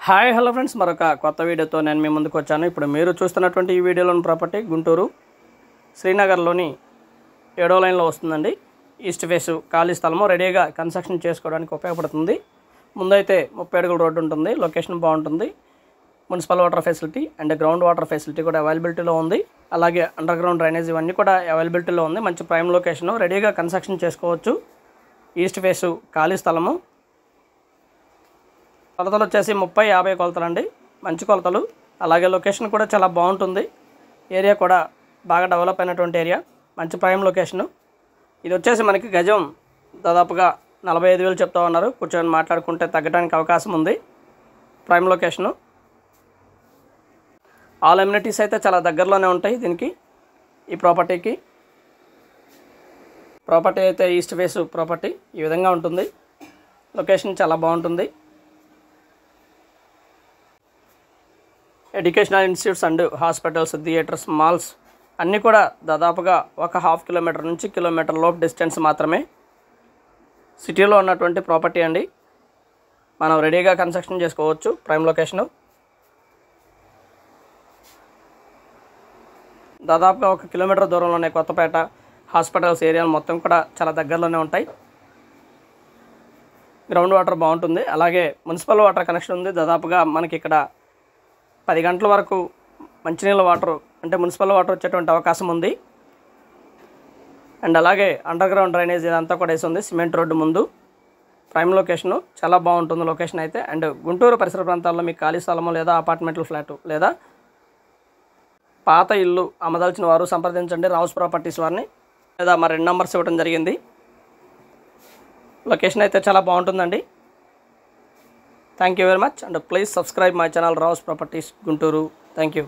Hi hello friends, మరొక కొత్త వీడియోతో నేను మీ ముందుకు వచ్చాను. ఇప్పుడు మీరు చూస్తున్నటువంటి ఈ వీడియోలోని ప్రాపర్టీ గుంటూరు శ్రీనగర్లోని 7వ లైన్లో వస్తుందండి. ఈస్ట్ ఫేస్ ఖాళీ స్థలము రెడీగా కన్స్ట్రక్షన్ చేసుకోవడానికి ఉపయోగపడుతుంది. ముందైతే 30 అడుగుల రోడ్డు ఉంటుంది. లొకేషన్ బాగుంటుంది. Municipal water facility and ground water facility కూడా అవైలబిలిటీలో ఉంది. అలాగే అండర్ గ్రౌండ్ డ్రైనేజ్ ఇవన్నీ కూడా అవైలబిలిటీలో ఉంది. మంచి ప్రైమ్ లొకేషను, రెడీగా కన్స్ట్రక్షన్ చేసుకోవచ్చు. ఈస్ట్ ఫేసు ఖాళీ స్థలము. కొలతలు వచ్చేసి 30-50 కొలతలండి, మంచి కొలతలు. అలాగే లొకేషన్ కూడా చాలా బాగుంటుంది. ఏరియా కూడా బాగా డెవలప్ అయినటువంటి ఏరియా, మంచి ప్రైమ్ లొకేషను. ఇది వచ్చేసి మనకి గజం దాదాపుగా 45,000 చెప్తా ఉన్నారు. కూర్చొని మాట్లాడుకుంటే తగ్గడానికి అవకాశం ఉంది. Prime location. ఆల్ ఎమ్యూనిటీస్ అయితే చాలా దగ్గరలోనే ఉంటాయి దీనికి, ఈ ప్రాపర్టీకి. ప్రాపర్టీ అయితే ఈస్ట్ ఫేస్ ప్రాపర్టీ ఈ విధంగా ఉంటుంది. లొకేషన్ చాలా బాగుంటుంది. Educational institutes and hospitals, theatres, malls అన్నీ కూడా దాదాపుగా ఒక 1/2 కిలోమీటర్ నుంచి కిలోమీటర్ లోపు డిస్టెన్స్ మాత్రమే. సిటీలో ఉన్నటువంటి ప్రాపర్టీ అండి. మనం రెడీగా కన్స్ట్రక్షన్ చేసుకోవచ్చు. Prime location. దాదాపుగా 1 కిలోమీటర్ దూరంలోనే కొత్తపేట, హాస్పిటల్స్ ఏరియాలు మొత్తం కూడా చాలా దగ్గరలోనే ఉంటాయి. గ్రౌండ్ వాటర్ బాగుంటుంది. అలాగే మున్సిపల్ వాటర్ కనెక్షన్ ఉంది. దాదాపుగా మనకి ఇక్కడ 10 గంటల వరకు మంచినీళ్ళ వాటర్ అంటే మున్సిపల్ వాటర్ వచ్చేటువంటి అవకాశం ఉంది. అండ్ అలాగే అండర్ గ్రౌండ్ డ్రైనేజ్ ఇదంతా కూడా వేసి ఉంది. సిమెంట్ రోడ్డు ముందు. ప్రైమ్ లొకేషను చాలా బాగుంటుంది లొకేషన్ అయితే. అండ్ గుంటూరు పరిసర ప్రాంతాల్లో మీకు ఖాళీ స్థలము లేదా అపార్ట్మెంట్ల ఫ్లాటు లేదా పాత ఇల్లు అమ్మదలిచిన వారు సంప్రదించండి రావుస్ ప్రాపర్టీస్ వారిని, లేదా మా 2 నంబర్స్ ఇవ్వడం జరిగింది. లొకేషన్ అయితే చాలా బాగుంటుందండి. Thank you very much, and please subscribe my channel Raus Properties Gunturu. Thank you.